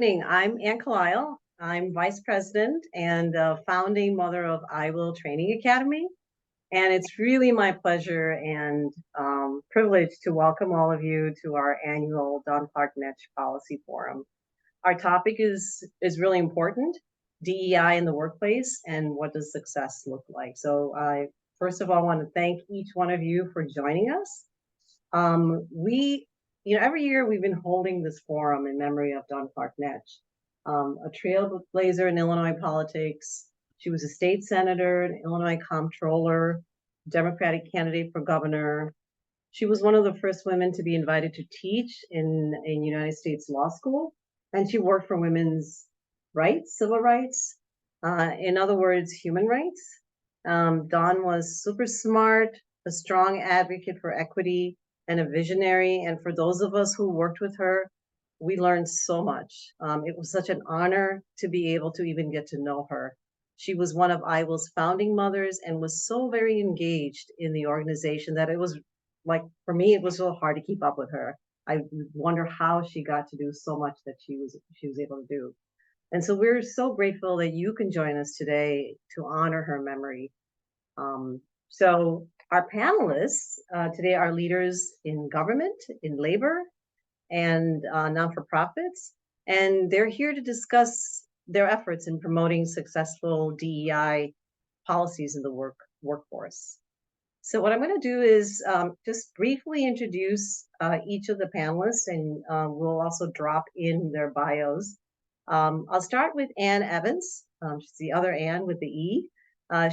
Morning. I'm Ann Kalayil. I'm Vice President and founding mother of IWIL Training Academy. And it's really my pleasure and privilege to welcome all of you to our annual Don Clark Netsch Policy Forum. Our topic is really important, DEI in the workplace, and what does success look like. So I, first of all, want to thank each one of you for joining us. Every year we've been holding this forum in memory of Don Clark Netsch, a trailblazer in Illinois politics. She was a state senator, an Illinois comptroller, Democratic candidate for governor. She was one of the first women to be invited to teach in United States law school, and she worked for women's rights, civil rights, in other words, human rights. Don was super smart, a strong advocate for equity, and a visionary. And for those of us who worked with her, we learned so much. It was such an honor to be able to even get to know her. She was one of IWIL's founding mothers and was so very engaged in the organization that it was like, for me, it was so hard to keep up with her. I wonder how she got to do so much that she was able to do. And so we're so grateful that you can join us today to honor her memory. So our panelists today are leaders in government, in labor, and non-for-profits, and they're here to discuss their efforts in promoting successful DEI policies in the workforce. So what I'm going to do is just briefly introduce each of the panelists, and we'll also drop in their bios. I'll start with Ann Evans. She's the other Ann with the E.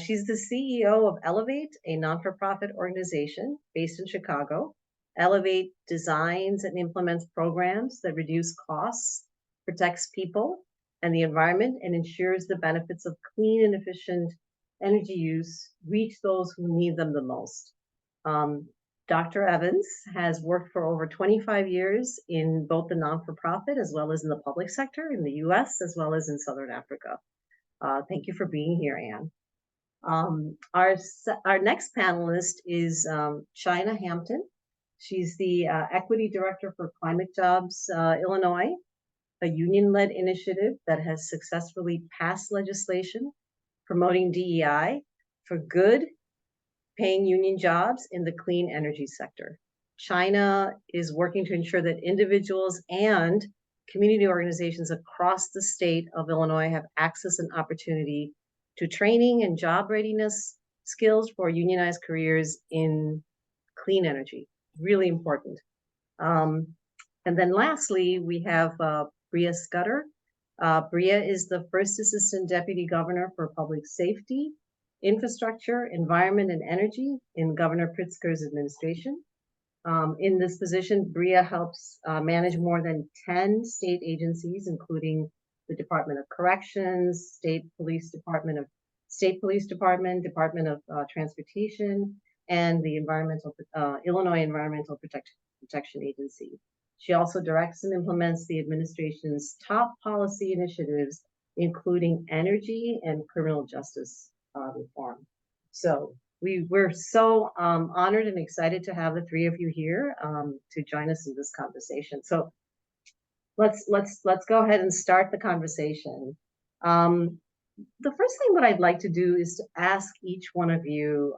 She's the CEO of Elevate, a non-for-profit organization based in Chicago. Elevate designs and implements programs that reduce costs, protects people and the environment, and ensures the benefits of clean and efficient energy use reach those who need them the most. Dr. Evans has worked for over 25 years in both the non-for-profit as well as in the public sector in the US as well as in Southern Africa. Thank you for being here, Ann. Our next panelist is Chynna Hampton. She's the Equity Director for Climate Jobs Illinois, a union-led initiative that has successfully passed legislation promoting DEI for good paying union jobs in the clean energy sector. Chynna is working to ensure that individuals and community organizations across the state of Illinois have access and opportunity to training and job readiness skills for unionized careers in clean energy. Really important. And then lastly, we have Bria Scudder. Bria is the first Assistant Deputy Governor for Public Safety, Infrastructure, Environment, and Energy in Governor Pritzker's administration. In this position, Bria helps manage more than 10 state agencies, including the Department of Corrections, State Police Department, Department of Transportation, and the Illinois Environmental Protection Agency. She also directs and implements the administration's top policy initiatives, including energy and criminal justice reform. So we're so honored and excited to have the three of you here to join us in this conversation. So let's go ahead and start the conversation. The first thing that I'd like to do is to ask each one of you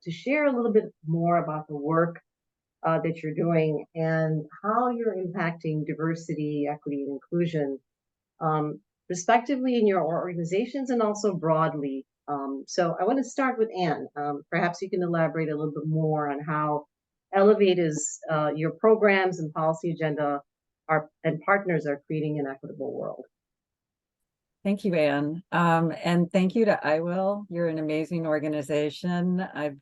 to share a little bit more about the work that you're doing and how you're impacting diversity, equity, and inclusion, respectively in your organizations and also broadly. So I want to start with Ann. Perhaps you can elaborate a little bit more on how Elevate is your programs and policy agenda and partners are creating an equitable world. Thank you, Ann. And thank you to IWIL. You're an amazing organization. I've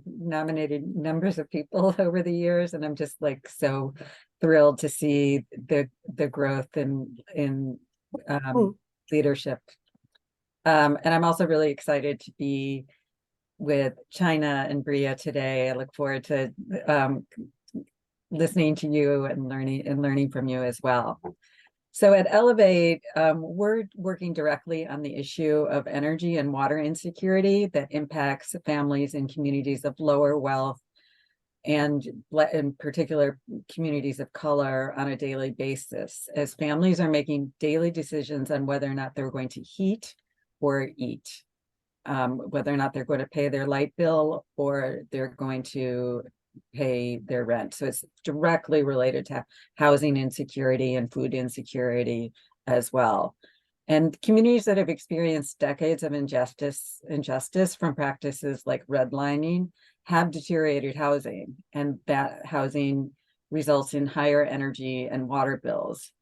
nominated numbers of people over the years, and I'm just like so thrilled to see the growth in leadership. And I'm also really excited to be with Chynna and Bria today. I look forward to listening to you and learning from you as well. So at Elevate, we're working directly on the issue of energy and water insecurity that impacts families and communities of lower wealth in particular communities of color on a daily basis, as families are making daily decisions on whether or not they're going to heat or eat, whether or not they're going to pay their light bill or they're going to pay their rent. So it's directly related to housing insecurity and food insecurity as well. And communities that have experienced decades of injustice from practices like redlining have deteriorated housing, and that housing results in higher energy and water bills.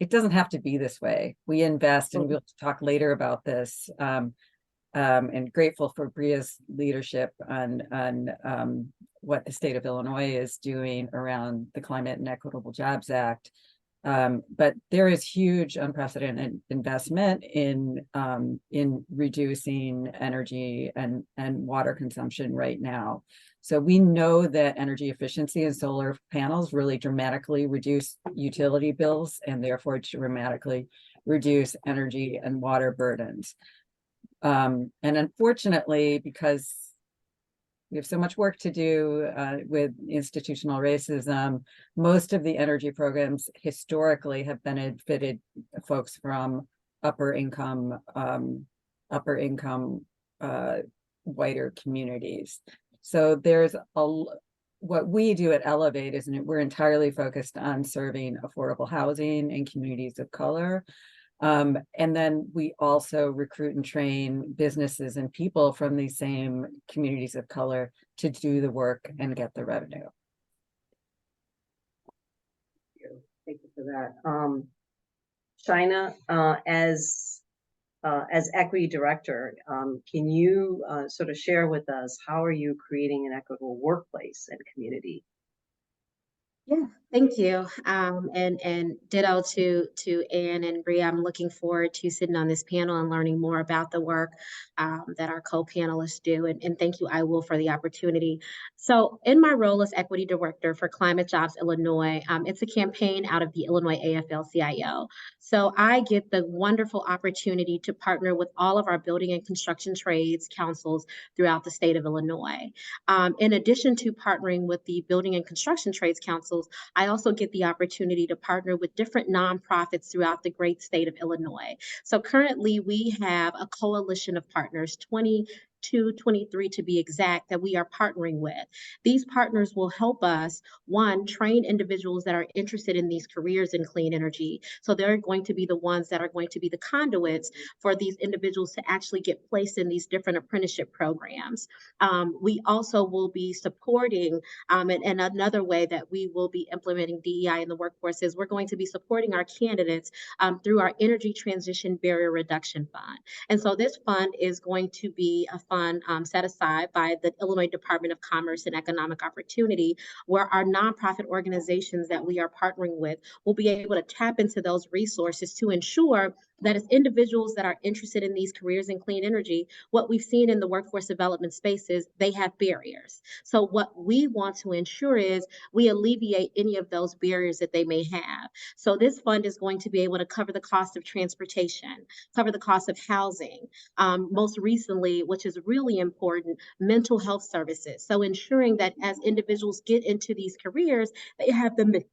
It doesn't have to be this way. We invest, and we'll talk later about this, and grateful for Bria's leadership on what the state of Illinois is doing around the Climate and Equitable Jobs Act. But there is huge unprecedented investment in reducing energy and water consumption right now. So we know that energy efficiency and solar panels really dramatically reduce utility bills and therefore dramatically reduce energy and water burdens. And unfortunately, because we have so much work to do with institutional racism, most of the energy programs historically have benefited folks from upper income whiter communities. So there's what we do at Elevate is we're entirely focused on serving affordable housing in communities of color. And then we also recruit and train businesses and people from these same communities of color to do the work and get the revenue. Thank you for that. Chynna, as equity director, can you sort of share with us how are you creating an equitable workplace and community? Yeah, thank you. And ditto to Ann and Bria. I'm looking forward to sitting on this panel and learning more about the work that our co-panelists do. And thank you, IWIL, for the opportunity. So in my role as equity director for Climate Jobs Illinois, it's a campaign out of the Illinois AFL-CIO. So I get the wonderful opportunity to partner with all of our building and construction trades councils throughout the state of Illinois. In addition to partnering with the building and construction trades councils, I also get the opportunity to partner with different nonprofits throughout the great state of Illinois. So currently we have a coalition of partners, 23 to be exact, that we are partnering with. These partners will help us, one, train individuals that are interested in these careers in clean energy. So they're going to be the ones that are going to be the conduits for these individuals to actually get placed in these different apprenticeship programs. We also will be supporting, and another way that we will be implementing DEI in the workforce is we're going to be supporting our candidates through our Energy Transition Barrier Reduction Fund. And so this fund is going to be a fund set aside by the Illinois Department of Commerce and Economic Opportunity, where our nonprofit organizations that we are partnering with will be able to tap into those resources to ensure that as individuals that are interested in these careers in clean energy, what we've seen in the workforce development spaces, they have barriers. So what we want to ensure is we alleviate any of those barriers that they may have. So this fund is going to be able to cover the cost of transportation, cover the cost of housing, most recently, which is really important, mental health services. So ensuring that as individuals get into these careers, they have the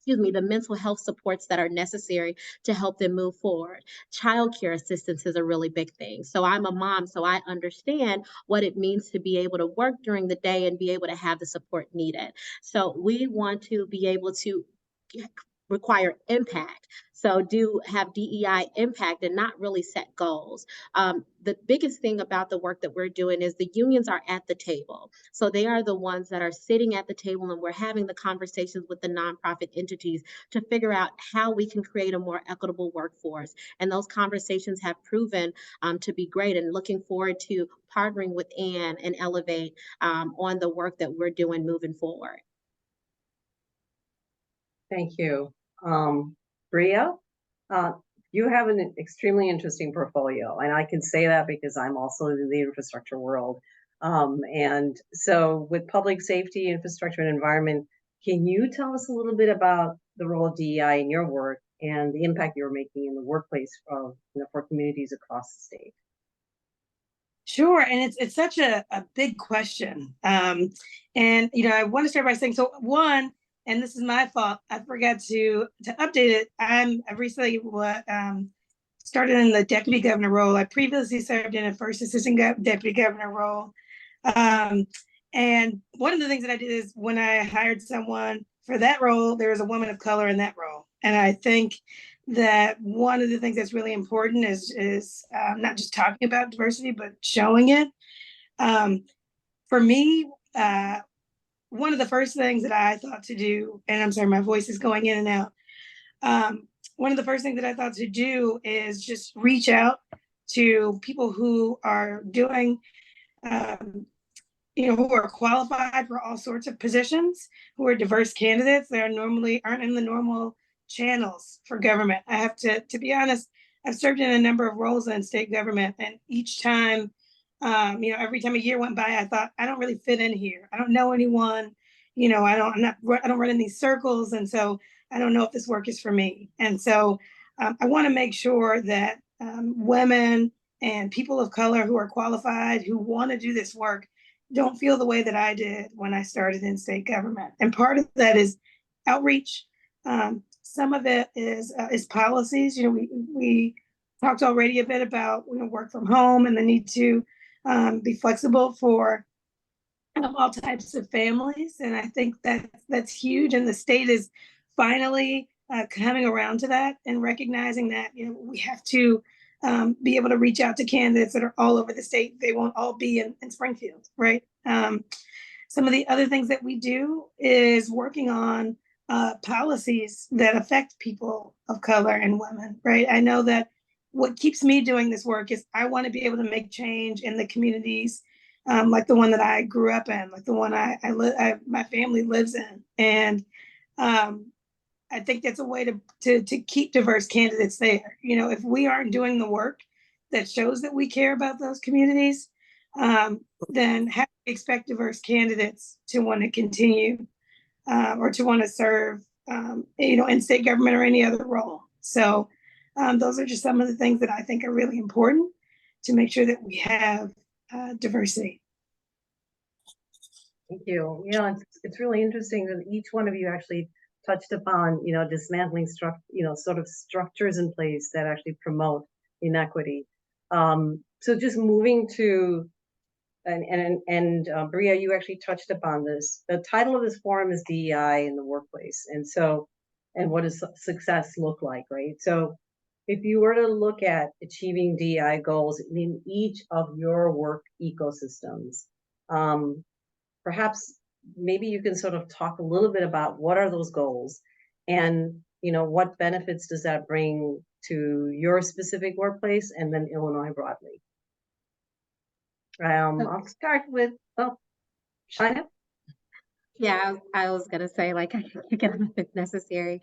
mental health supports that are necessary to help them move forward. Childcare assistance is a really big thing. So I'm a mom, so I understand what it means to be able to work during the day and be able to have the support needed. So we want to be able to require impact. So do have DEI impact and not really set goals. The biggest thing about the work that we're doing is the unions are at the table. So they are the ones that are sitting at the table, and we're having the conversations with the nonprofit entities to figure out how we can create a more equitable workforce. And those conversations have proven to be great, and looking forward to partnering with Ann and Elevate on the work that we're doing moving forward. Thank you. Bria, you have an extremely interesting portfolio, and I can say that because I'm also in the infrastructure world. And so with public safety, infrastructure, and environment, can you tell us a little bit about the role of DEI in your work and the impact you're making in the workplace for communities across the state? Sure, and it's such a big question. And I want to start by saying, so one, and this is my fault, I forgot to update it. I recently started in the deputy governor role. I previously served in a first assistant deputy governor role. And one of the things that I did is when I hired someone for that role, there was a woman of color in that role. And I think that one of the things that's really important is not just talking about diversity, but showing it. For me, one of the first things that I thought to do, and I'm sorry, my voice is going in and out. One of the first things that I thought to do is just reach out to people who are doing, who are qualified for all sorts of positions, who are diverse candidates that aren't in the normal channels for government. I have to be honest, I've served in a number of roles in state government, and each time, every time a year went by, I thought, I don't really fit in here. I don't know anyone, I don't run in these circles. And so I don't know if this work is for me. And so I want to make sure that women and people of color who are qualified, who want to do this work, don't feel the way that I did when I started in state government. And part of that is outreach. Some of it is policies. We talked already a bit about work from home and the need to be flexible for all types of families. And I think that's huge. And the state is finally coming around to that and recognizing that we have to be able to reach out to candidates that are all over the state. They won't all be in Springfield, right? Some of the other things that we do is working on policies that affect people of color and women, right? I know that what keeps me doing this work is I want to be able to make change in the communities like the one that I grew up in, like the one my family lives in. And I think that's a way to keep diverse candidates there. If we aren't doing the work that shows that we care about those communities, then how do we expect diverse candidates to want to continue or to want to serve, in state government or any other role? So those are just some of the things that I think are really important to make sure that we have diversity. Thank you. It's really interesting that each one of you actually touched upon, dismantling sort of structures in place that actually promote inequity. So just moving to, and Bria, you actually touched upon this. The title of this forum is DEI in the workplace. And what does success look like, right? So if you were to look at achieving DEI goals in each of your work ecosystems, perhaps maybe you can sort of talk a little bit about what are those goals and what benefits does that bring to your specific workplace and then Illinois broadly. I'll start with Chynna. Yeah, I was gonna say, like, I can kick it off if necessary.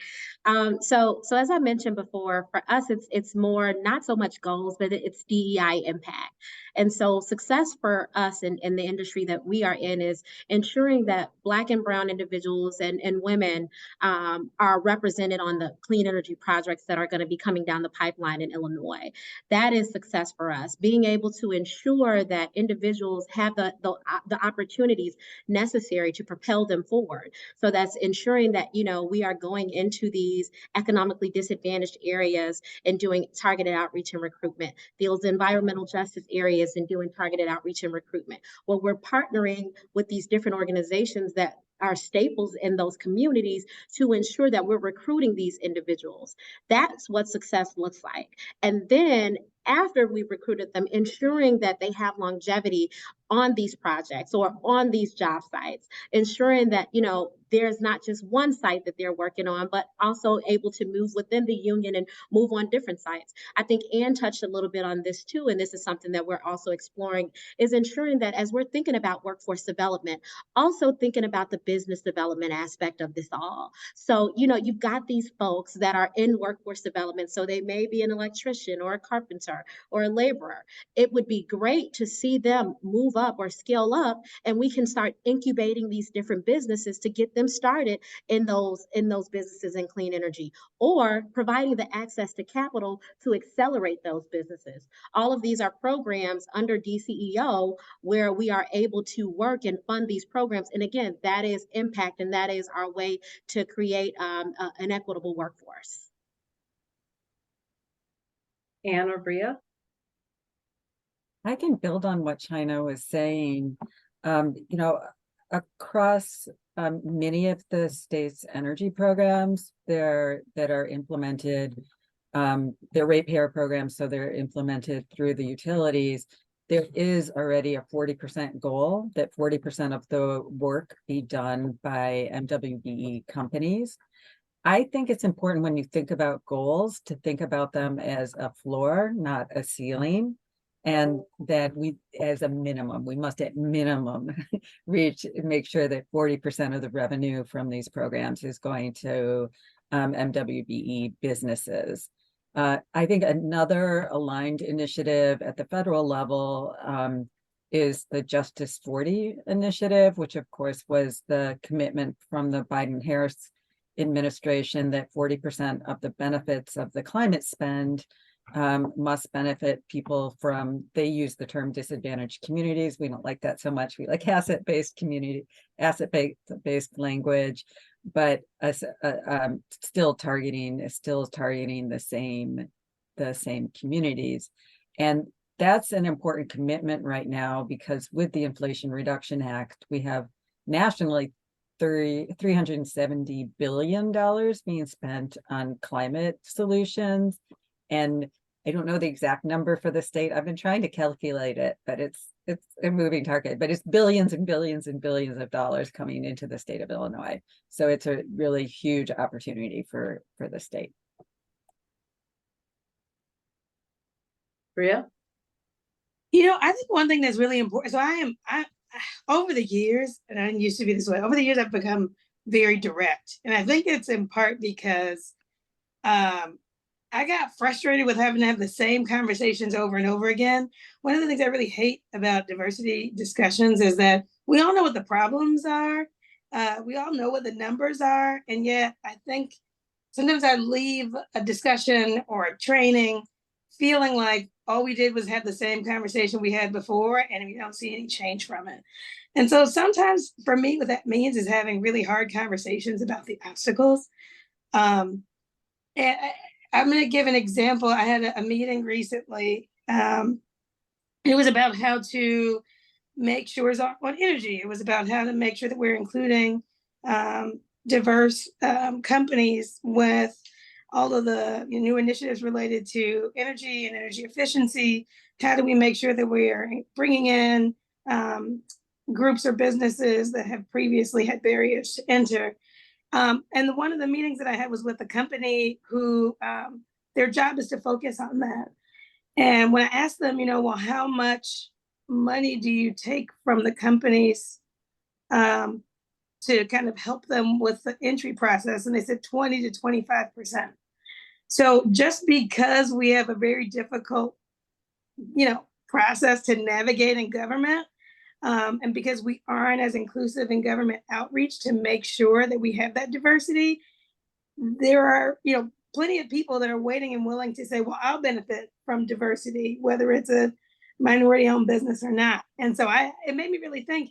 So as I mentioned before, for us, it's more not so much goals, but it's DEI impact. And so success for us in the industry that we are in is ensuring that Black and Brown individuals and women are represented on the clean energy projects that are going to be coming down the pipeline in Illinois. That is success for us. Being able to ensure that individuals have the opportunities necessary to propel them forward. So that's ensuring that, we are going into these economically disadvantaged areas and doing targeted outreach and recruitment, those environmental justice areas and doing targeted outreach and recruitment. Well, we're partnering with these different organizations that are staples in those communities to ensure that we're recruiting these individuals. That's what success looks like. And then after we've recruited them, ensuring that they have longevity on these projects or on these job sites, ensuring that, there's not just one site that they're working on, but also able to move within the union and move on different sites. I think Ann touched a little bit on this too, and this is something that we're also exploring, is ensuring that as we're thinking about workforce development, also thinking about the business development aspect of this all. So, you've got these folks that are in workforce development, so they may be an electrician or a carpenter or a laborer. It would be great to see them move up or scale up, and we can start incubating these different businesses to get get them started in those businesses in clean energy, or providing the access to capital to accelerate those businesses. All of these are programs under DCEO where we are able to work and fund these programs. And again, that is impact, and that is our way to create an equitable workforce. Anne or Bria? I can build on what Chynna was saying. You know, across many of the state's energy programs that are implemented, they're ratepayer programs, so they're implemented through the utilities. There is already a 40% goal that 40% of the work be done by MWBE companies. I think it's important when you think about goals to think about them as a floor, not a ceiling. And that we, as a minimum, we must at minimum make sure that 40% of the revenue from these programs is going to MWBE businesses. I think another aligned initiative at the federal level is the Justice 40 initiative, which of course was the commitment from the Biden-Harris administration that 40% of the benefits of the climate spend must benefit people from, they use the term disadvantaged communities. We don't like that so much. We like asset-based language, but still targeting the same communities. And that's an important commitment right now, because with the Inflation Reduction Act, we have nationally $370 billion being spent on climate solutions. And I don't know the exact number for the state. I've been trying to calculate it, but it's a moving target, but it's billions and billions and billions of dollars coming into the state of Illinois. So it's a really huge opportunity for the state. Bria? You know, I think one thing that's really important, so I over the years, and I didn't used to be this way, over the years I've become very direct. And I think it's in part because I got frustrated with having to have the same conversations over and over again. One of the things I really hate about diversity discussions is that we all know what the problems are. We all know what the numbers are. And yet I think sometimes I leave a discussion or a training feeling like all we did was have the same conversation we had before, and we don't see any change from it. And so sometimes for me, what that means is having really hard conversations about the obstacles. And I'm going to give an example. I had a meeting recently. It was about how to make sure on energy. It was about how to make sure that we're including diverse companies with all of the new initiatives related to energy and energy efficiency. How do we make sure that we are bringing in groups or businesses that have previously had barriers to enter? And one of the meetings that I had was with a company who their job is to focus on that. And when I asked them, well, how much money do you take from the companies to kind of help them with the entry process? And they said 20 to 25%. So just because we have a very difficult, process to navigate in government, and because we aren't as inclusive in government outreach to make sure that we have that diversity, there are, plenty of people that are waiting and willing to say, well, I'll benefit from diversity, whether it's a minority-owned business or not. And so it made me really think,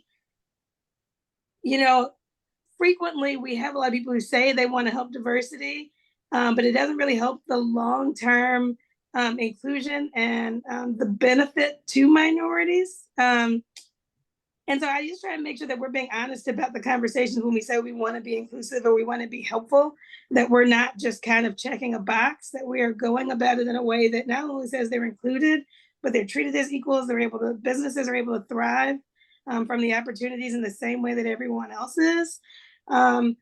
frequently we have a lot of people who say they want to help diversity, but it doesn't really help the long-term inclusion and the benefit to minorities. And so I just try to make sure that we're being honest about the conversations when we say we want to be inclusive or we want to be helpful, that we're not just kind of checking a box, that we are going about it in a way that not only says they're included, but they're treated as equals. Businesses are able to thrive from the opportunities in the same way that everyone else is. And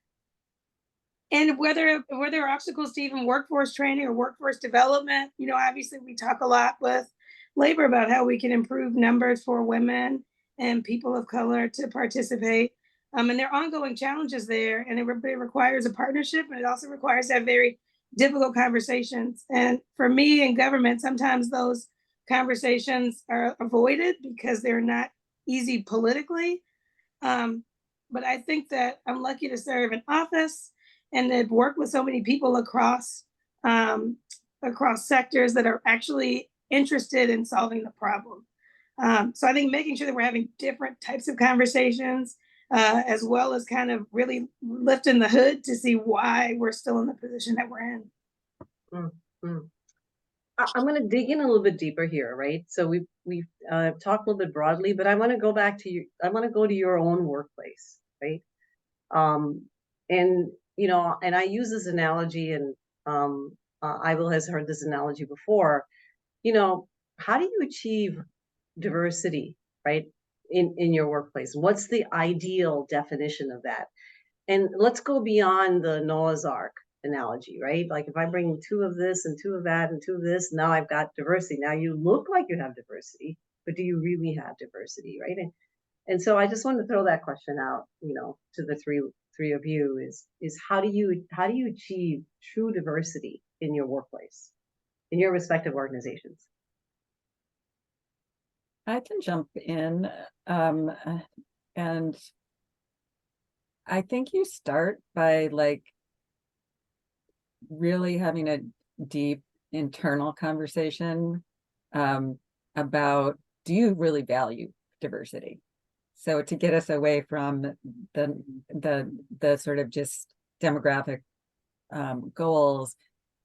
whether there are obstacles to even workforce training or workforce development, obviously we talk a lot with labor about how we can improve numbers for women and people of color to participate. And there are ongoing challenges there, and it requires a partnership, and it also requires to have very difficult conversations. And for me in government, sometimes those conversations are avoided because they're not easy politically. but I think that I'm lucky to serve in office and to work with so many people across sectors that are actually interested in solving the problem. So I think making sure that we're having different types of conversations, as well as kind of really lifting the hood to see why we're still in the position that we're in. Mm, mm. I'm going to dig in a little bit deeper here, right? So we've talked a little bit broadly, but I want to go back to you. I want to go to your own workplace, right? And you know, and I use this analogy, and IWIL has heard this analogy before. You know, how do you achieve diversity, right, in your workplace? What's the ideal definition of that? And let's go beyond the Noah's Ark analogy, right? Like if I bring two of this and two of that and two of this, now I've got diversity. Now you look like you have diversity, but do you really have diversity, right? And so I just wanted to throw that question out, you know, to the three of you is how do you achieve true diversity in your workplace, in your respective organizations? I can jump in, and I think you start by like really having a deep internal conversation about, do you really value diversity? So to get us away from the sort of just demographic goals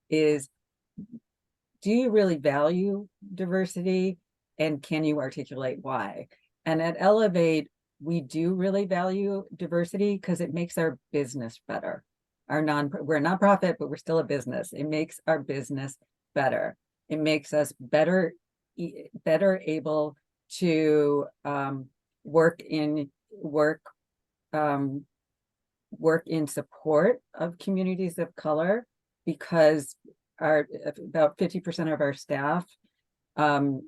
is, do you really value diversity, and can you articulate why? And at Elevate, we do really value diversity because it makes our business better. We're a nonprofit, but we're still a business. It makes our business better. It makes us better able to work in support of communities of color, because about 50% of our staff come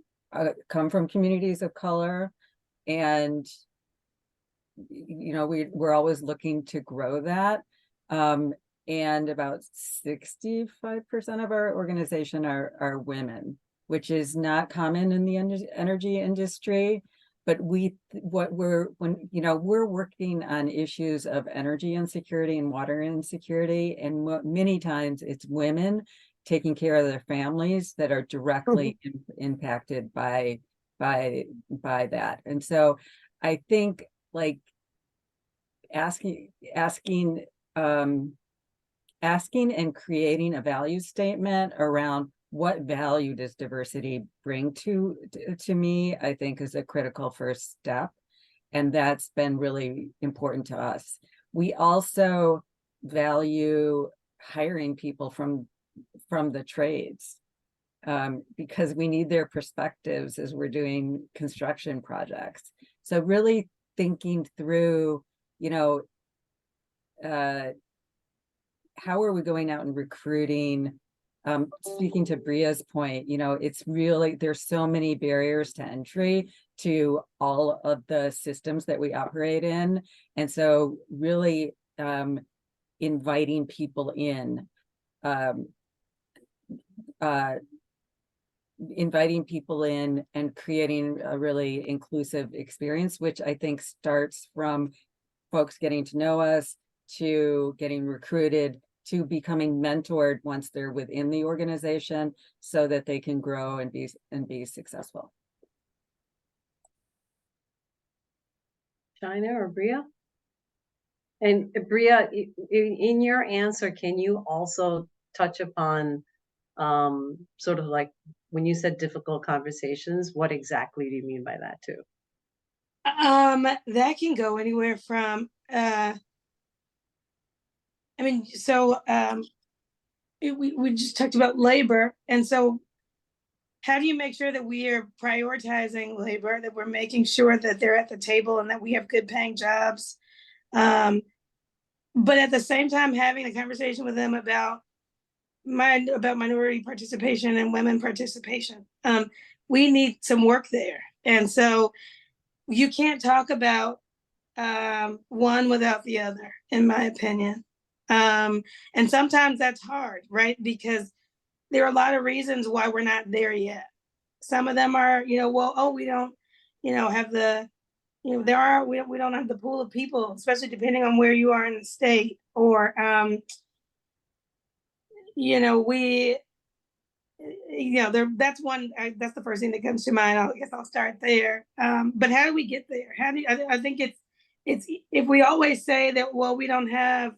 from communities of color, and you know, we're always looking to grow that. And about 65% of our organization are women, which is not common in the energy industry. But we're working on issues of energy insecurity and water insecurity, and many times it's women taking care of their families that are directly impacted by that. And so I think like asking and creating a value statement around what value does diversity bring to me, I think is a critical first step. And that's been really important to us. We also value hiring people from the trades, because we need their perspectives as we're doing construction projects. So really thinking through, you know, how are we going out and recruiting? Speaking to Bria's point, you know, it's really, there's so many barriers to entry to all of the systems that we operate in. And so really inviting people in, and creating a really inclusive experience, which I think starts from folks getting to know us, to getting recruited, to becoming mentored once they're within the organization, so that they can grow and be successful. Chynna or Bria? And Bria, in your answer, can you also touch upon sort of like when you said difficult conversations, what exactly do you mean by that too? That can go anywhere from we just talked about labor, and so how do you make sure that we are prioritizing labor, that we're making sure that they're at the table and that we have good paying jobs, but at the same time having a conversation with them about minority participation and women participation. We need some work there, and so you can't talk about one without the other, in my opinion. And sometimes that's hard, right? Because there are a lot of reasons why we're not there yet. Some of them are, we don't, have the you know, we don't have the pool of people, especially depending on where you are in the state, or, you know, that's that's the first thing that comes to mind. I guess I'll start there. But how do we get there? I think it's, if we always say that, well, we don't have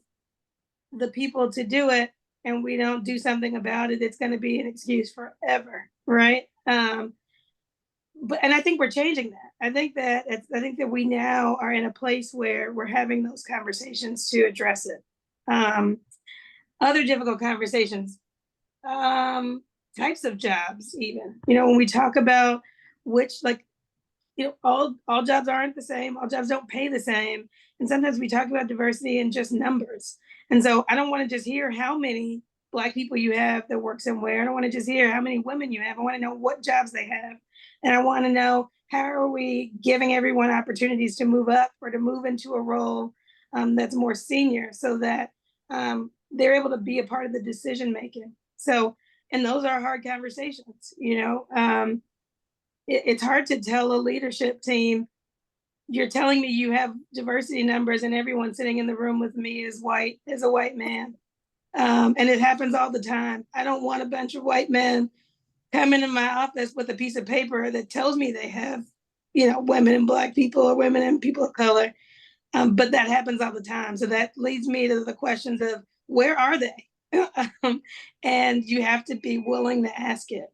the people to do it and we don't do something about it, it's going to be an excuse forever, right? And I think we're changing that. I think that we now are in a place where we're having those conversations to address it. Other difficult conversations, types of jobs, even, you know, when we talk about which, like, you know, all jobs aren't the same. All jobs don't pay the same. And sometimes we talk about diversity in just numbers. And so I don't want to just hear how many Black people you have that work somewhere. I don't want to just hear how many women you have. I want to know what jobs they have. And I want to know, how are we giving everyone opportunities to move up or to move into a role that's more senior, so that they're able to be a part of the decision making. So, and those are hard conversations, you know. It's hard to tell a leadership team, you're telling me you have diversity numbers and everyone sitting in the room with me is a white man. And it happens all the time. I don't want a bunch of white men coming in my office with a piece of paper that tells me they have, you know, women and Black people or women and people of color. But that happens all the time. So that leads me to the questions of, where are they? And you have to be willing to ask it.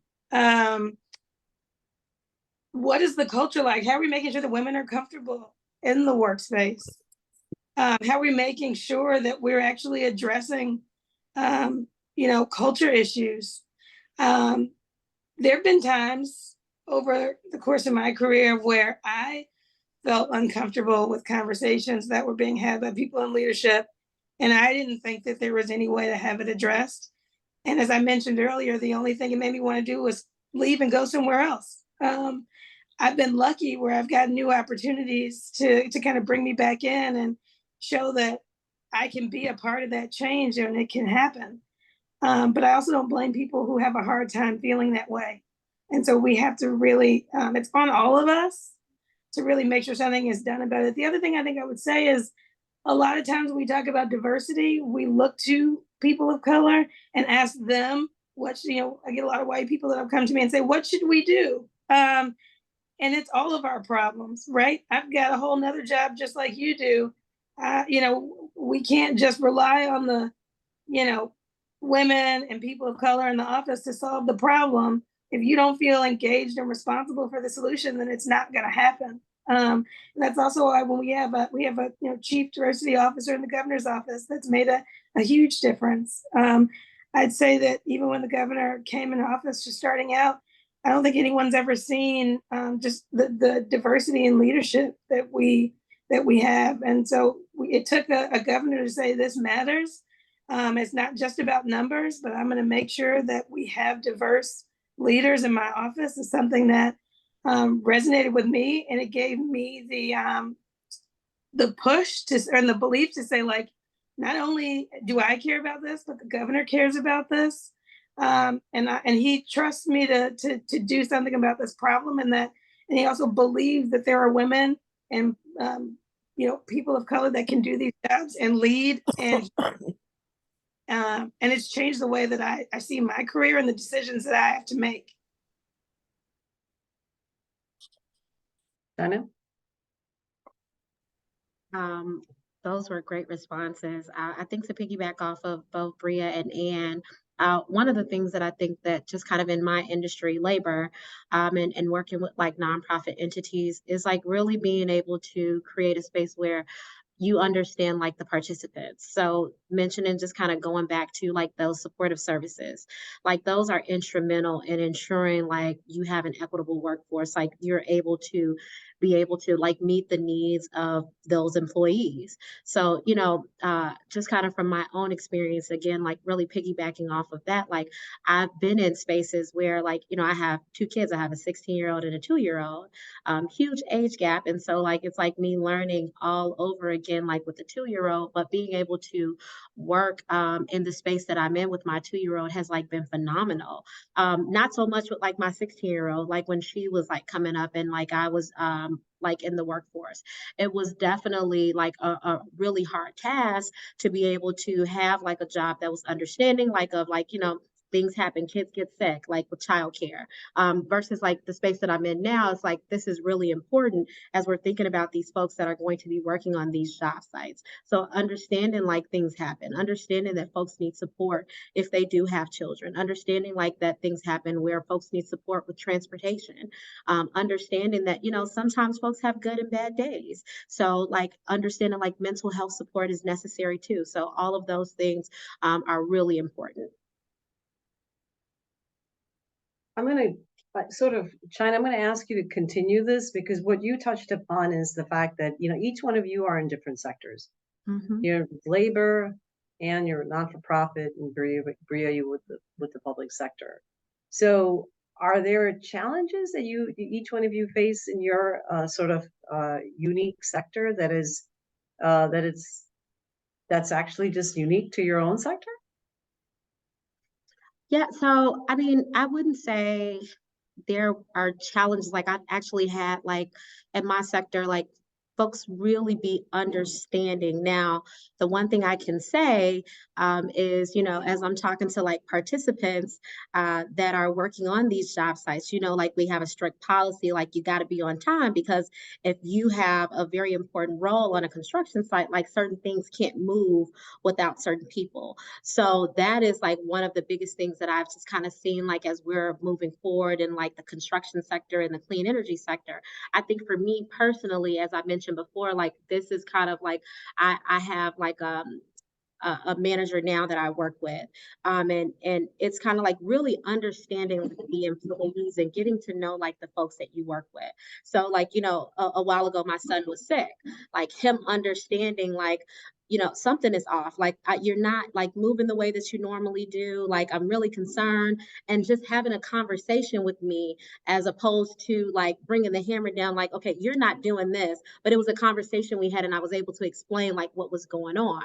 What is the culture like? How are we making sure that women are comfortable in the workspace? How are we making sure that we're actually addressing, you know, culture issues? There have been times over the course of my career where I felt uncomfortable with conversations that were being had by people in leadership, and I didn't think that there was any way to have it addressed. And as I mentioned earlier, the only thing it made me want to do was leave and go somewhere else. I've been lucky where I've got new opportunities to kind of bring me back in and show that I can be a part of that change and it can happen. But I also don't blame people who have a hard time feeling that way. And so we have to really, it's on all of us to really make sure something is done about it. The other thing I think I would say is, a lot of times when we talk about diversity, we look to people of color and ask them, you know, I get a lot of white people that have come to me and say, what should we do? And it's all of our problems, right? I've got a whole nother job just like you do. You know, we can't just rely on the, you know, women and people of color in the office to solve the problem. If you don't feel engaged and responsible for the solution, then it's not going to happen. And that's also why when we have a you know, chief diversity officer in the governor's office that's made a huge difference. I'd say that even when the governor came in office, just starting out, I don't think anyone's ever seen just the diversity in leadership that we have. And so it took a governor to say, this matters. It's not just about numbers, but I'm going to make sure that we have diverse leaders in my office. Is something that resonated with me, and it gave me the push and the belief to say, like, not only do I care about this, but the governor cares about this. And he trusts me to do something about this problem, and he also believes that there are women and you know, people of color that can do these jobs and lead, and it's changed the way that I see my career and the decisions that I have to make. Chynna? Those were great responses. I think to piggyback off of both Bria and Ann, one of the things that I think that just kind of in my industry, labor, and working with like nonprofit entities, is like really being able to create a space where you understand like the participants. So mentioning, just kind of going back to like those supportive services, like those are instrumental in ensuring like you have an equitable workforce, like you're able to be able to like meet the needs of those employees. So, you know, just kind of from my own experience, again, like really piggybacking off of that, like I've been in spaces where like, you know, I have two kids, I have a 16-year-old and a 2-year-old, huge age gap. And so like, it's like me learning all over again, like with the 2-year-old, but being able to work in the space that I'm in with my 2-year-old has like been phenomenal. Not so much with like my 16-year-old, like when she was like coming up and like I was like in the workforce. It was definitely like a really hard task to be able to have like a job that was understanding, like of like, you know, things happen, kids get sick, like with childcare, versus like the space that I'm in now. It's like, this is really important as we're thinking about these folks that are going to be working on these job sites. So understanding like things happen, understanding that folks need support if they do have children, understanding like that things happen where folks need support with transportation, understanding that, you know, sometimes folks have good and bad days. So like understanding like mental health support is necessary too. So all of those things are really important. I'm going to sort of, Chynna, I'm going to ask you to continue this, because what you touched upon is the fact that, you know, each one of you are in different sectors. Mhm. You're labor and you're not-for-profit, and Bria, you with the public sector. So are there challenges that each one of you face in your sort of unique sector that's actually just unique to your own sector? Yeah, so I mean, I wouldn't say there are challenges. Like I've actually had like in my sector, like folks really be understanding. Now, the one thing I can say is, you know, as I'm talking to like participants that are working on these job sites, you know, like we have a strict policy, like you got to be on time, because if you have a very important role on a construction site, like certain things can't move without certain people. So that is like one of the biggest things that I've just kind of seen, like as we're moving forward in like the construction sector and the clean energy sector. I think for me personally, as I mentioned before, like this is kind of like I have like a manager now that I work with. And it's kind of like really understanding like, the employees and getting to know like the folks that you work with. So like, you know, a while ago, my son was sick, like him understanding like, you know, something is off. Like you're not like moving the way that you normally do. Like I'm really concerned, and just having a conversation with me as opposed to like bringing the hammer down. Like, okay, you're not doing this, but it was a conversation we had, and I was able to explain like what was going on.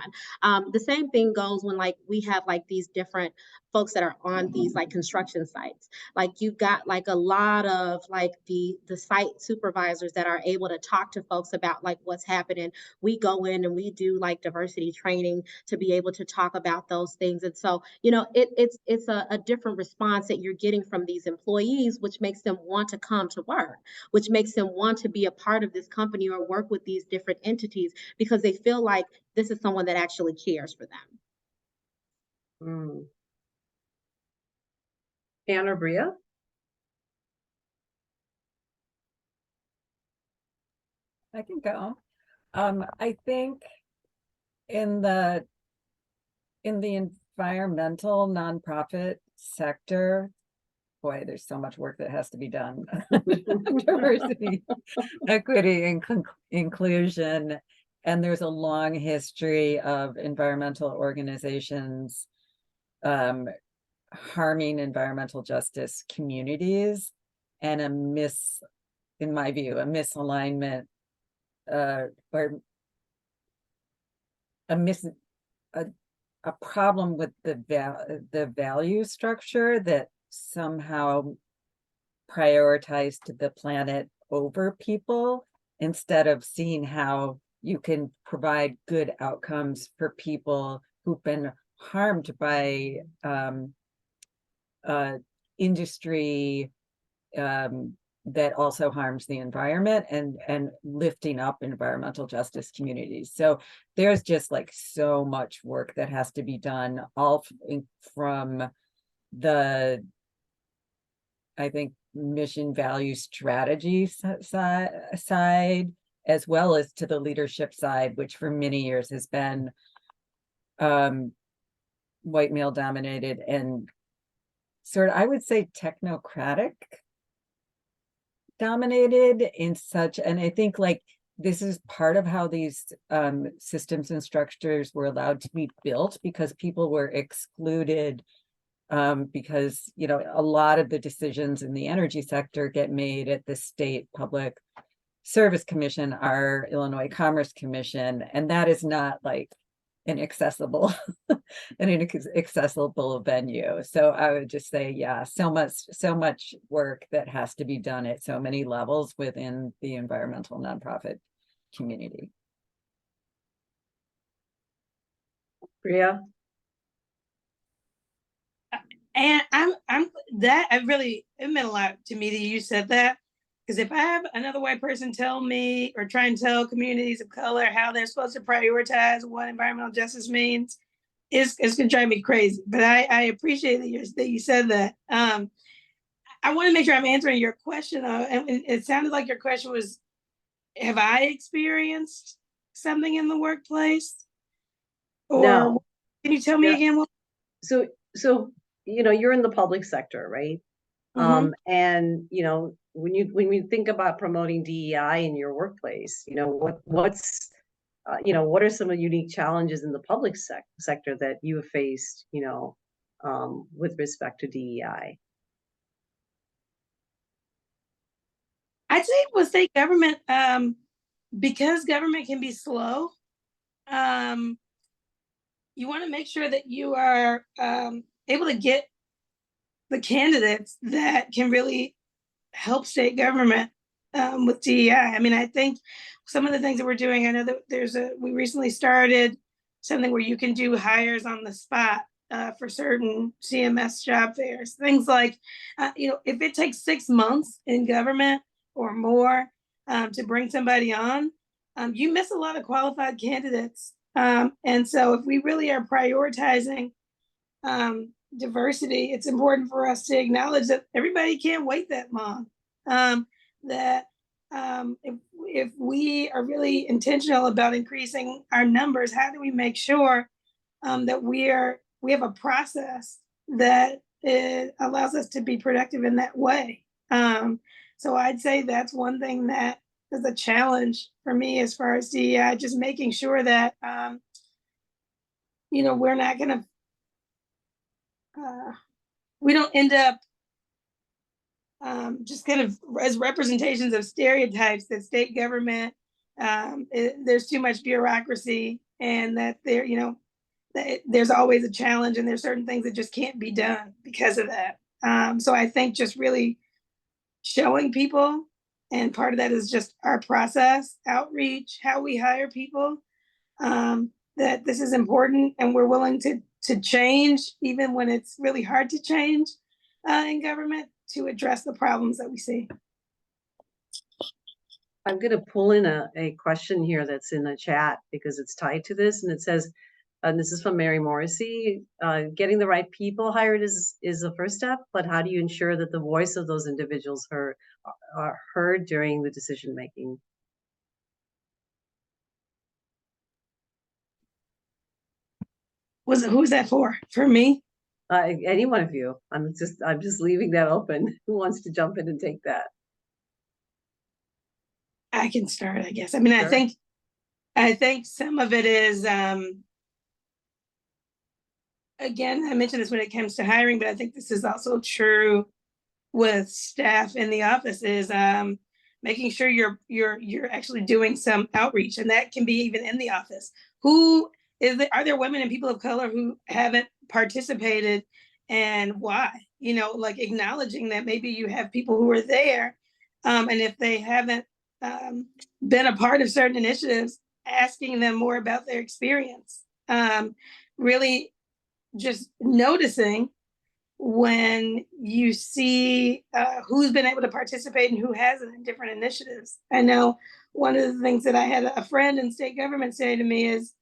The same thing goes when like we have like these different folks that are on these like construction sites. Like you've got like a lot of like the site supervisors that are able to talk to folks about like what's happening. We go in and we do like diversity training to be able to talk about those things. And so, you know, it's a different response that you're getting from these employees, which makes them want to come to work, which makes them want to be a part of this company or work with these different entities, because they feel like this is someone that actually cares for them. Mm. Anne or Bria? I can go. I think in the environmental nonprofit sector, boy, there's so much work that has to be done. Diversity, equity, and inclusion. And there's a long history of environmental organizations harming environmental justice communities, and in my view, a misalignment or a problem with the value structure that somehow prioritized the planet over people, instead of seeing how you can provide good outcomes for people who've been harmed by industry that also harms the environment, and lifting up environmental justice communities. So there's just like so much work that has to be done, all from the, I think, mission value strategy side, as well as to the leadership side, which for many years has been white male dominated and sort of, I would say, technocratic dominated in such. And I think like this is part of how these systems and structures were allowed to be built, because people were excluded, because, you know, a lot of the decisions in the energy sector get made at the state public service commission, our Illinois Commerce Commission, and that is not like an accessible accessible venue. So I would just say, yeah, so much work that has to be done at so many levels within the environmental nonprofit community. Bria? And it meant a lot to me that you said that. Because if I have another white person tell me or try and tell communities of color how they're supposed to prioritize what environmental justice means, it's gonna drive me crazy. But I appreciate that you said that. I want to make sure I'm answering your question. And it sounded like your question was, have I experienced something in the workplace? Or No. can you tell me Yeah. again? So, you're in the public sector, right? And when you think about promoting DEI in your workplace, what are some of the unique challenges in the public sector that you have faced, with respect to DEI? I'd say with state government, because government can be slow, you want to make sure that you are able to get the candidates that can really help state government with DEI. I mean, I think some of the things that we're doing, I know that we recently started something where you can do hires on the spot for certain CMS job fairs, things like, if it takes 6 months in government or more to bring somebody on, you miss a lot of qualified candidates. And so if we really are prioritizing diversity, it's important for us to acknowledge that everybody can't wait that long. If we are really intentional about increasing our numbers, how do we make sure that we have a process that allows us to be productive in that way? So I'd say that's one thing that is a challenge for me as far as DEI, just making sure that we're not going to we don't end up just kind of as representations of stereotypes that state government, there's too much bureaucracy, and that there's always a challenge, and there's certain things that just can't be done because of that. So I think just really showing people, and part of that is just our process, outreach, how we hire people, that this is important, and we're willing to change even when it's really hard to change in government to address the problems that we see. I'm going to pull in a question here that's in the chat because it's tied to this, and it says, and this is from Mary Morrissey, getting the right people hired is the first step, but how do you ensure that the voice of those individuals are heard during the decision making? Who's that for? For me? Any one of you. I'm just leaving that open. Who wants to jump in and take that? I can start, I guess. I mean, Sure. I think some of it is, again, I mentioned this when it comes to hiring, but I think this is also true with staff in the office, is making sure you're actually doing some outreach, and that can be even in the office. Are there women and people of color who haven't participated, and why? Like acknowledging that maybe you have people who are there, and if they haven't been a part of certain initiatives, asking them more about their experience. Really just noticing when you see who's been able to participate and who hasn't in different initiatives. I know one of the things that I had a friend in state government say to me is,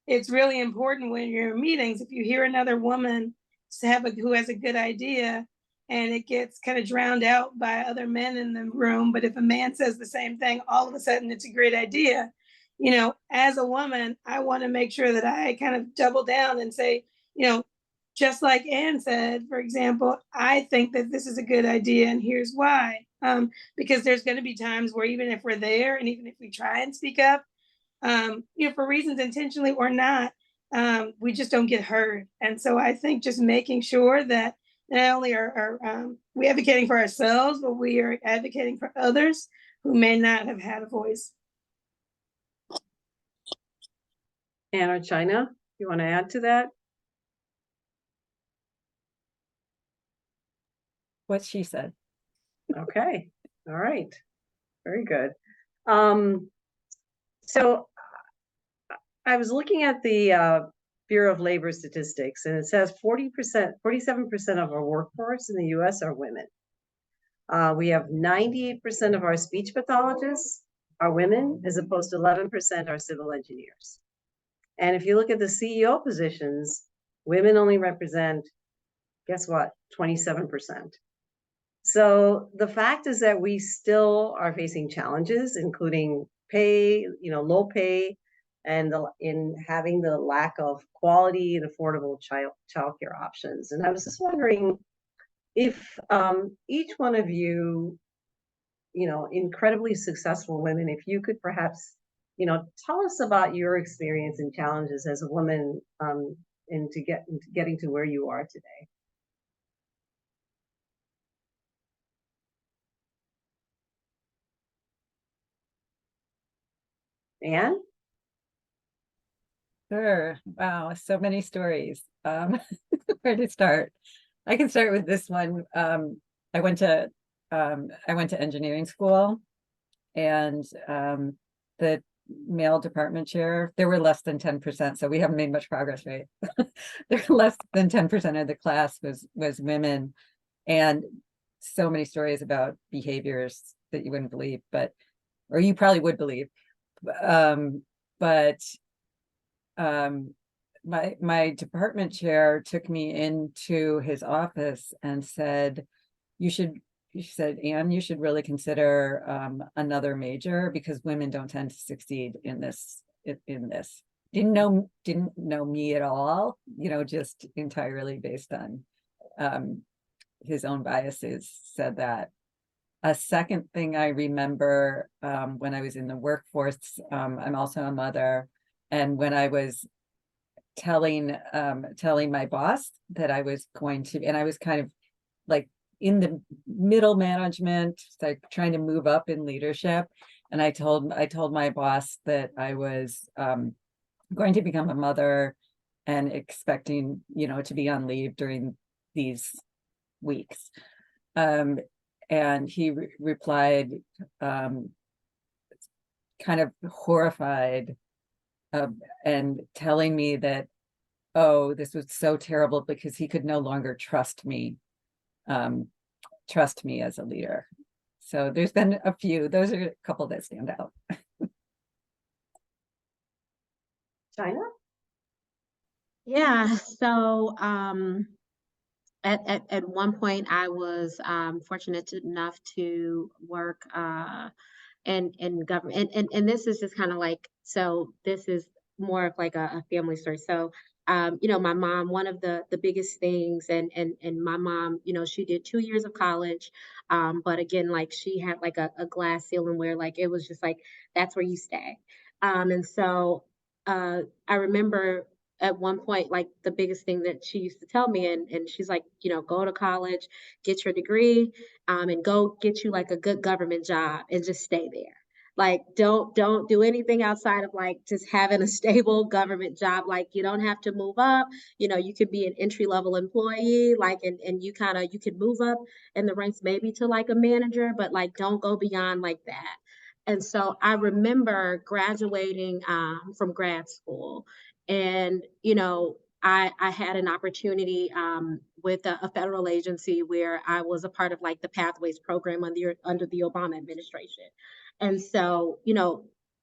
it's really important when you're in meetings, if you hear another woman who has a good idea and it gets kind of drowned out by other men in the room, but if a man says the same thing, all of a sudden it's a great idea. As a woman, I want to make sure that I kind of double down and say, just like Ann said, for example, I think that this is a good idea and here's why. Because there's going to be times where even if we're there and even if we try and speak up, for reasons intentionally or not, we just don't get heard. And so I think just making sure that not only are we advocating for ourselves, but we are advocating for others who may not have had a voice. Ann or Chynna? You want to add to that? What she said. Okay, all right, very good. So I was looking at the Bureau of Labor Statistics, and it says 47% of our workforce in the US are women. We have 98% of our speech pathologists are women, as opposed to 11% are civil engineers. And if you look at the CEO positions, women only represent, guess what, 27%. So the fact is that we still are facing challenges, including pay, low pay, and in having the lack of quality and affordable childcare options. And I was just wondering if each one of you, incredibly successful women, if you could perhaps, tell us about your experience and challenges as a woman into getting to where you are today. Anne? Sure. Wow, so many stories. Where to start? I can start with this one. I went to engineering school, and the male department chair, there were less than 10%, so we haven't made much progress, right? There were less than 10% of the class was women, and so many stories about behaviors that you wouldn't believe, or you probably would believe. But my department chair took me into his office and said, Anne, you should really consider another major, because women don't tend to succeed in this. Didn't know me at all, just entirely based on his own biases, said that. A second thing I remember, when I was in the workforce, I'm also a mother, and when I was telling my boss that I was going to, and I was kind of like in the middle management, like trying to move up in leadership, and I told my boss that I was going to become a mother and expecting, to be on leave during these weeks. And he replied, kind of horrified, and telling me that, oh, this was so terrible because he could no longer trust me as a leader. So there's been a few. Those are a couple that stand out. Chynna? Yeah, so at one point I was fortunate enough to work in government, and this is just kind of like, so this is more of like a family story. So my mom, one of the biggest things, and my mom, she did 2 years of college, but again, like she had like a glass ceiling where like it was just like that's where you stay. And so I remember at one point, like the biggest thing that she used to tell me, and she's like, go to college, get your degree, and go get you like a good government job and just stay there. Like don't do anything outside of like just having a stable government job. Like you don't have to move up. You could be an entry level employee, like, and you could move up in the ranks maybe to like a manager, but like don't go beyond like that. And so I remember graduating from grad school, and I had an opportunity with a federal agency where I was a part of like the Pathways program under the Obama administration. And so,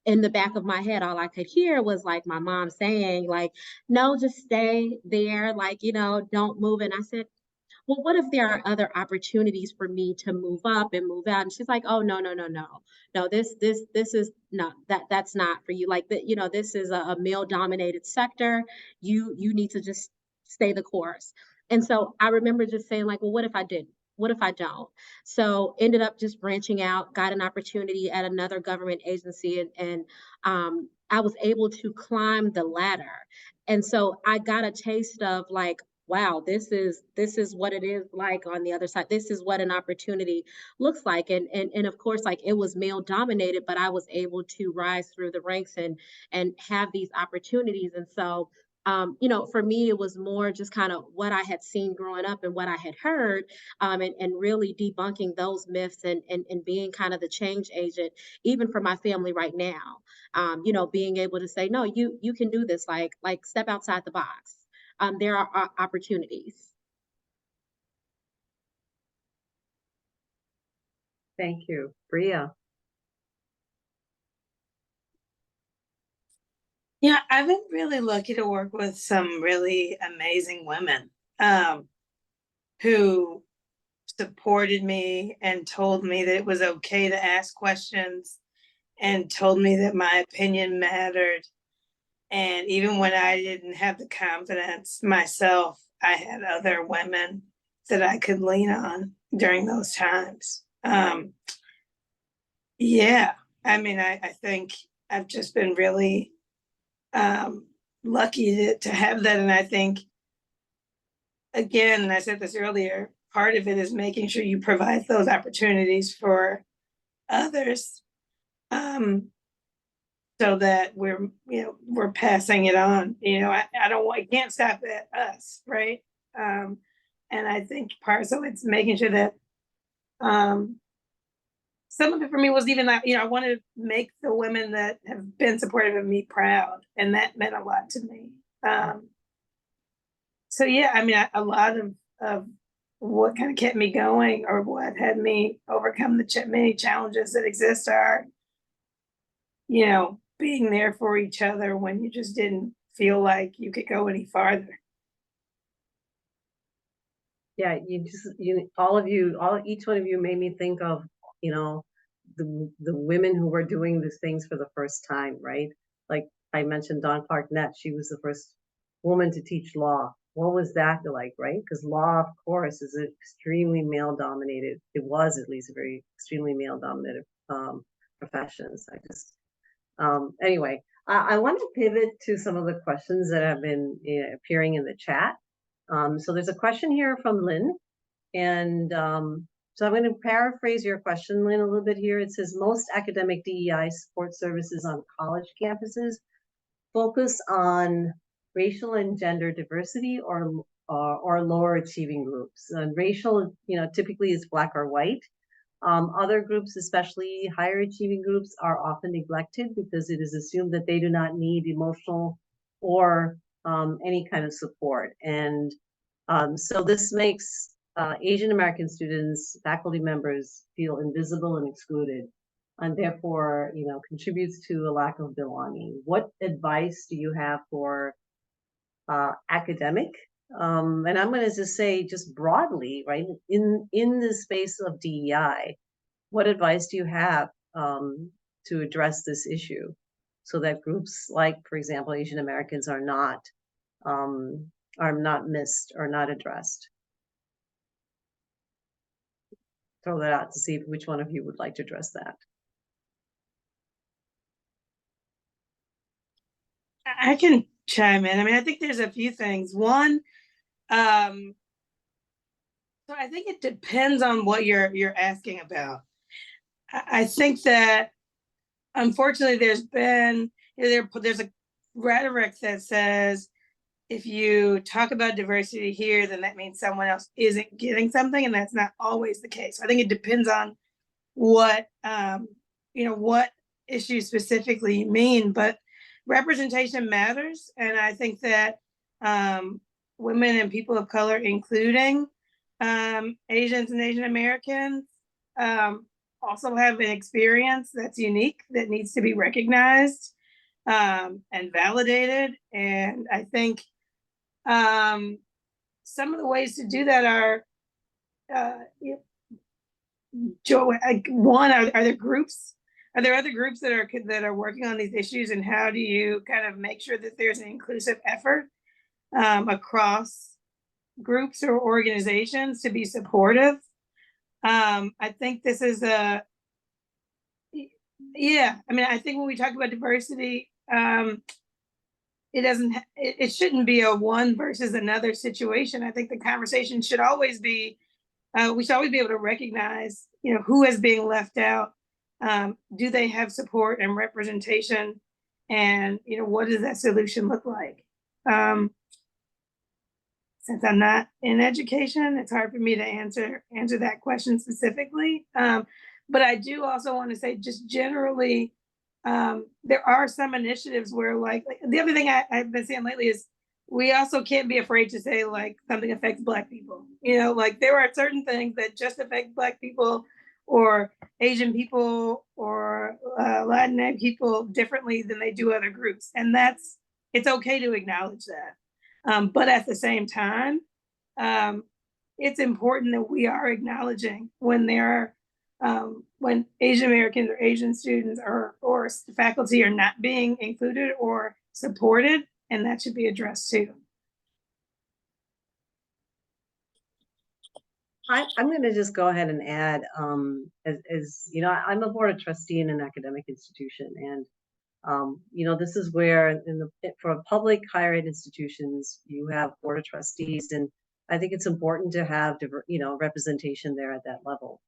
in the back of my head, all I could hear was like my mom saying, like, no, just stay there, like, don't move. And I said, well, what if there are other opportunities for me to move up and move out? And she's like, oh, no, this is no, that's not for you. Like that, this is a male dominated sector. You need to just stay the course. And so I remember just saying like, well, what if I didn't? What if I don't? So ended up just branching out, got an opportunity at another government agency, and I was able to climb the ladder. And so I got a taste of like, wow, this is what it is like on the other side. This is what an opportunity looks like. And of course, like it was male dominated, but I was able to rise through the ranks and have these opportunities. And so You know, for me, it was more just kind of what I had seen growing up and what I had heard, and really debunking those myths and being kind of the change agent, even for my family right now. You know, being able to say, no, you can do this, like step outside the box. There are opportunities. Thank you. Bria? Yeah, I've been really lucky to work with some really amazing women who supported me and told me that it was okay to ask questions and told me that my opinion mattered. And even when I didn't have the confidence myself, I had other women that I could lean on during those times. Yeah, I mean, I think I've just been really lucky to have that. And I think, again, and I said this earlier, part of it is making sure you provide those opportunities for others, so that we're passing it on. I can't stop at us, right? And I think so it's making sure that some of it for me was even that, I want to make the women that have been supportive of me proud, and that meant a lot to me. So yeah, I mean, a lot of what kind of kept me going, or what had me overcome the many challenges that exist, are, being there for each other when you just didn't feel like you could go any farther. Yeah, each one of you made me think of, the women who were doing these things for the first time, right? Like I mentioned, Dawn Clark Netsch, she was the first woman to teach law. What was that like, right? Because law, of course, is an extremely male dominated. It was at least a very extremely male dominated professions. Anyway, I want to pivot to some of the questions that have been appearing in the chat. So there's a question here from Lynn, and so I'm going to paraphrase your question, Lynn, a little bit here. It says, most academic DEI support services on college campuses focus on racial and gender diversity or lower achieving groups. And racial, typically is Black or white. Other groups, especially higher achieving groups, are often neglected because it is assumed that they do not need emotional or any kind of support. And so this makes Asian American students, faculty members, feel invisible and excluded, and therefore, contributes to a lack of belonging. What advice do you have for academic? And I'm going to just say, just broadly, right, in the space of DEI, what advice do you have to address this issue, so that groups like, for example, Asian Americans are not missed or not addressed? Throw that out to see which one of you would like to address that. I can chime in. I mean, I think there's a few things. One, so I think it depends on what you're asking about. I think that, unfortunately, there's a rhetoric that says, if you talk about diversity here, then that means someone else isn't getting something, and that's not always the case. I think it depends on what issues specifically you mean, but representation matters. And I think that women and people of color, including Asians and Asian Americans, also have an experience that's unique, that needs to be recognized and validated. And I think some of the ways to do that are, one, are there groups? Are there other groups that are working on these issues, and how do you kind of make sure that there's an inclusive effort across groups or organizations to be supportive? I think this is I think when we talk about diversity, it shouldn't be a one versus another situation. I think the conversation should always be, we should always be able to recognize, who is being left out. Do they have support and representation? And, what does that solution look like? Since I'm not in education, it's hard for me to answer that question specifically. But I do also want to say, just generally, there are some initiatives where, like the other thing I've been seeing lately is we also can't be afraid to say like something affects Black people. You know, like there are certain things that just affect Black people or Asian people or Latinx people differently than they do other groups, and it's okay to acknowledge that. But at the same time, it's important that we are acknowledging when when Asian Americans or Asian students or faculty are not being included or supported, and that should be addressed too. I'm going to just go ahead and add, as you know, I'm a board of trustee in an academic institution, and you know, this is where for public higher ed institutions, you have board of trustees, and I think it's important to have representation there at that level.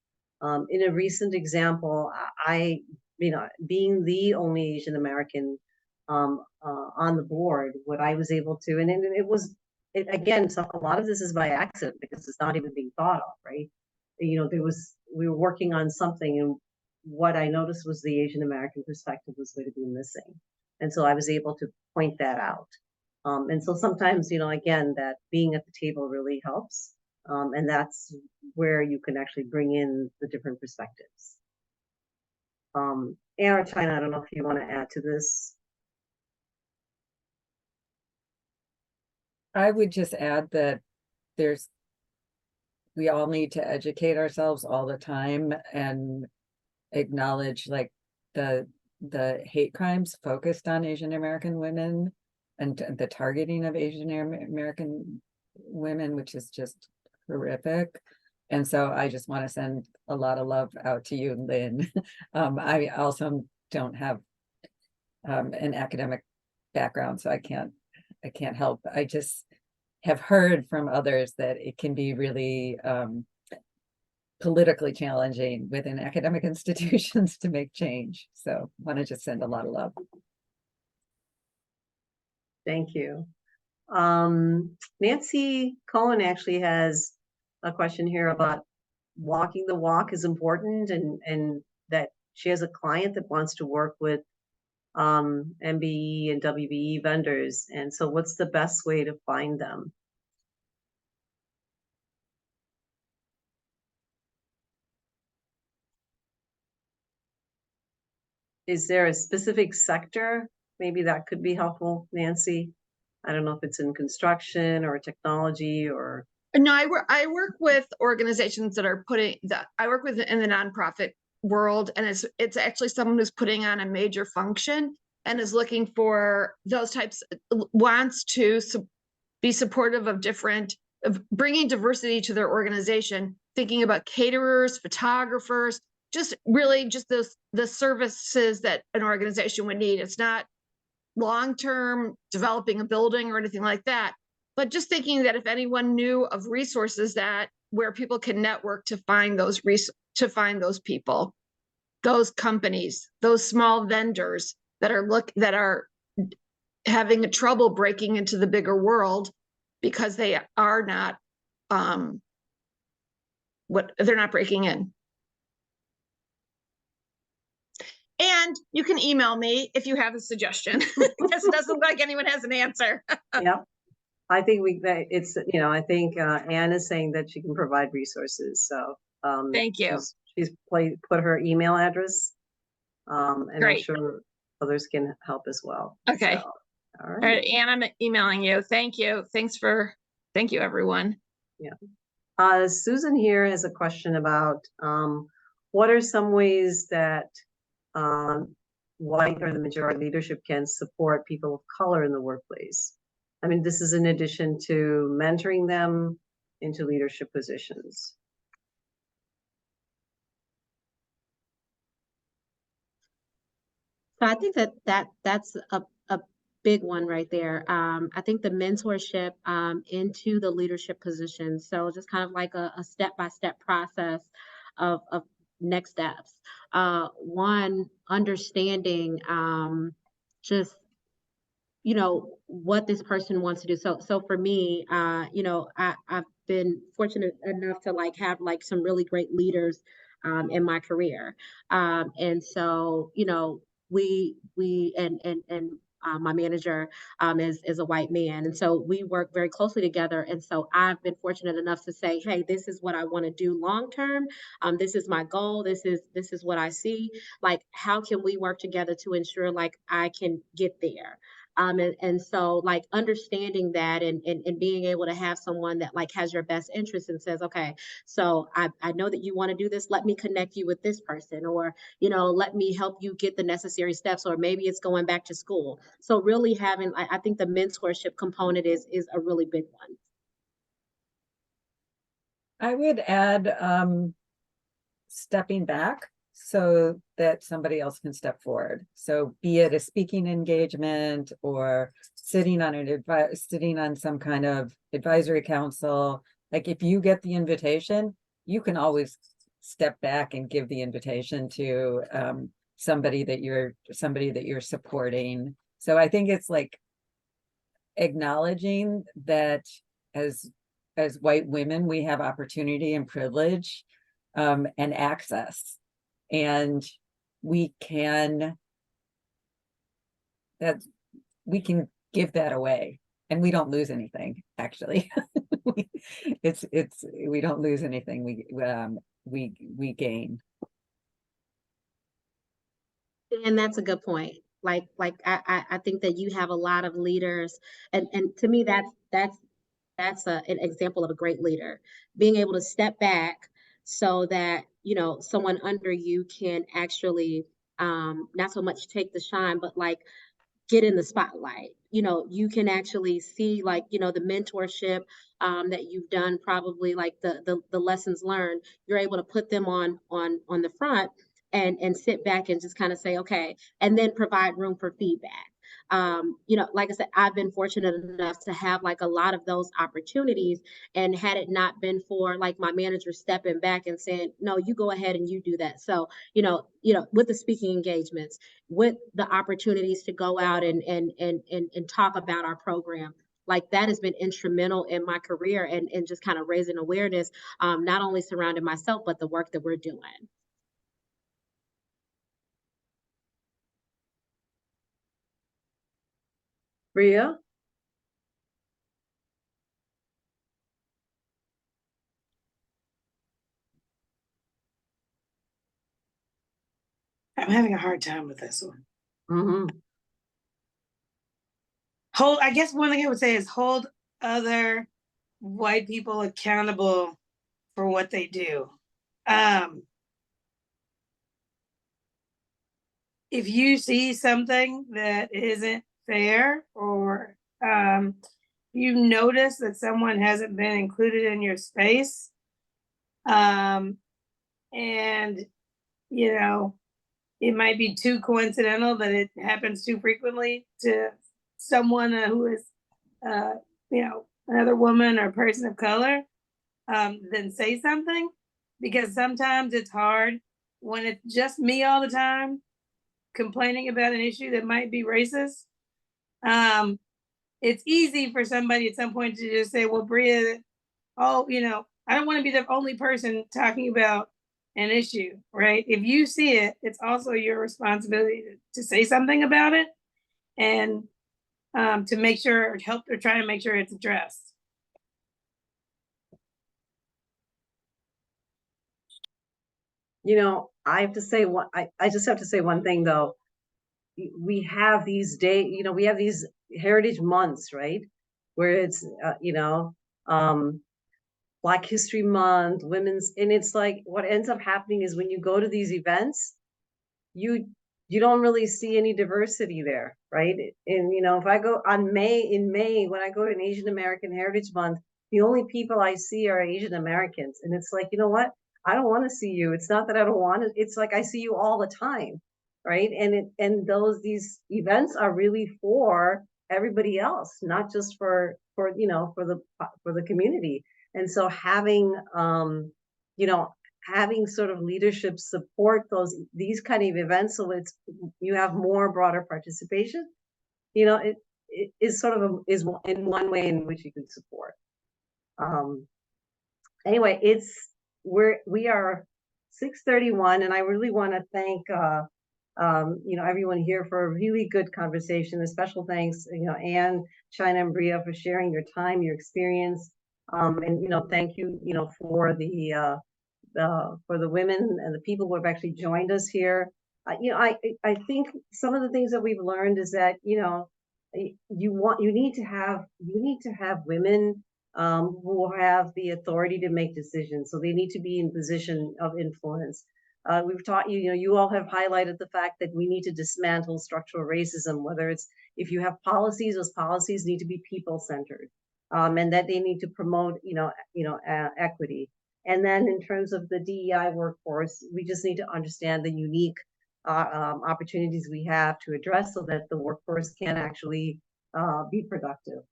In a recent example, being the only Asian American on the board, what I was able to, and it was again, so a lot of this is by accident because it's not even being thought of, right? You know, we were working on something, and what I noticed was the Asian American perspective was going to be missing. And so I was able to point that out. And so sometimes, you know, again, that being at the table really helps. And that's where you can actually bring in the different perspectives. Anna or Chynna, I don't know if you want to add to this. I would just add that we all need to educate ourselves all the time and acknowledge like the hate crimes focused on Asian American women and the targeting of Asian American women, which is just horrific. And so I just want to send a lot of love out to you, Lynn. I also don't have an academic background, so I can't help. I just have heard from others that it can be really politically challenging within academic institutions to make change. So want to just send a lot of love. Thank you. Nancy Cohen actually has a question here about walking the walk is important, and that she has a client that wants to work with MBE and WBE vendors. And so what's the best way to find them? Is there a specific sector? Maybe that could be helpful, Nancy. I don't know if it's in construction or technology or. No, I work with organizations that are I work with in the nonprofit world, and it's actually someone who's putting on a major function and is looking for those types, wants to be supportive of bringing diversity to their organization, thinking about caterers, photographers, just really just the services that an organization would need. It's not long-term developing a building or anything like that, but just thinking that if anyone knew of resources where people can network to find those people, those companies, those small vendors that are having trouble breaking into the bigger world because they are not they're not breaking in. And you can email me if you have a suggestion, because it doesn't look like anyone has an answer. Yeah, I think I think Anne is saying that she can provide resources. So thank you. She's put her email address, and Great. I'm sure others can help as well. Okay. So, all All right, Anne, I'm emailing you. Thank you. Thank you, everyone. Yeah. Susan here has a question about what are some ways that white or the majority leadership can support people of color in the workplace? I mean, this is in addition to mentoring them into leadership positions. So I think that's a big one right there. I think the mentorship into the leadership position. So just kind of like a step-by-step process of next steps. One, understanding just you know, what this person wants to do. So for me, you know, I've been fortunate enough to like have like some really great leaders in my career. And so, you know, we my manager is a white man. And so we work very closely together. And so I've been fortunate enough to say, hey, this is what I want to do long term. This is my goal. This is what I see. Like, how can we work together to ensure like I can get there? And so like understanding that and being able to have someone that like has your best interest and says, okay, so I know that you want to do this. Let me connect you with this person, or, you know, let me help you get the necessary steps, or maybe it's going back to school. So really having, I think the mentorship component is a really big one. I would add stepping back so that somebody else can step forward. So be it a speaking engagement or sitting on some kind of advisory council. Like if you get the invitation, you can always step back and give the invitation to somebody that you're supporting. So I think it's like acknowledging that as white women, we have opportunity and privilege and access, and we can give that away, and we don't lose anything actually. We don't lose anything. We gain. And that's a good point. Like I think that you have a lot of leaders, and to me that's an example of a great leader, being able to step back so that, you know, someone under you can actually not so much take the shine, but like get in the spotlight. You know, you can actually see like, you know, the mentorship that you've done, probably like the lessons learned, you're able to put them on the front and sit back and just kind of say, okay, and then provide room for feedback. You know, like I said, I've been fortunate enough to have like a lot of those opportunities. And had it not been for like my manager stepping back and saying, no, you go ahead and you do that. So, with the speaking engagements, with the opportunities to go out and talk about our program, like that has been instrumental in my career and just kind of raising awareness, not only surrounding myself, but the work that we're doing. Bria? I'm having a hard time with this one. Mm-hmm. I guess one thing I would say is hold other white people accountable for what they do. If you see something that isn't fair, or you notice that someone hasn't been included in your space, and you know, it might be too coincidental that it happens too frequently to someone who is, another woman or person of color, then say something, because sometimes it's hard when it's just me all the time complaining about an issue that might be racist. It's easy for somebody at some point to just say, well, Bria, I don't want to be the only person talking about an issue, right? If you see it, it's also your responsibility to say something about it, and to make sure, help or try to make sure it's addressed. I have to say I just have to say one thing though. We have these we have these heritage months, right? Where it's, Black History Month, and it's like what ends up happening is when you go to these events, you don't really see any diversity there, right? And if I go in May, when I go to an Asian American Heritage Month, the only people I see are Asian Americans. And it's like, you know what? I don't want to see you. It's not that I don't want to, it's like I see you all the time, right? And these events are really for everybody else, not just for the community. And so having having sort of leadership support these kind of events, so you have more broader participation, is sort of is in one way in which you can support. Anyway, we are 6:31, and I really want to thank everyone here for a really good conversation. A special thanks, Anne, Chynna, and Bria for sharing your time, your experience, and thank you, for the women and the people who have actually joined us here. I think some of the things that we've learned is that you need to have women who have the authority to make decisions. So they need to be in position of influence. We've taught you all have highlighted the fact that we need to dismantle structural racism, whether it's if you have policies, those policies need to be people-centered, and that they need to promote, equity. And then in terms of the DEI workforce, we just need to understand the unique opportunities we have to address so that the workforce can actually be productive.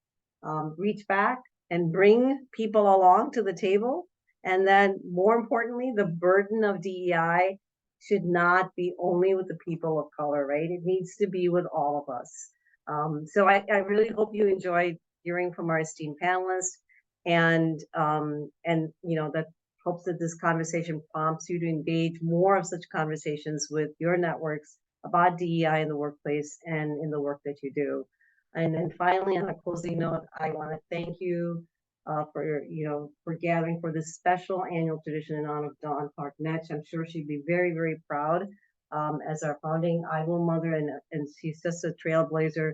Reach back and bring people along to the table. And then more importantly, the burden of DEI should not be only with the people of color, right? It needs to be with all of us. So I really hope you enjoyed hearing from our esteemed panelists, and that hopes that this conversation prompts you to engage more of such conversations with your networks about DEI in the workplace and in the work that you do. And then finally, on a closing note, I want to thank you for gathering for this special annual tradition in honor of Dawn Clark Netsch. I'm sure she'd be very, very proud as our founding IWIL mother, and she's just a trailblazer.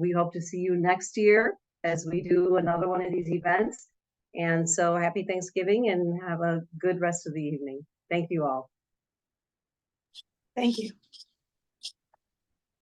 We hope to see you next year as we do another one of these events. And so happy Thanksgiving and have a good rest of the evening. Thank you all. Thank you.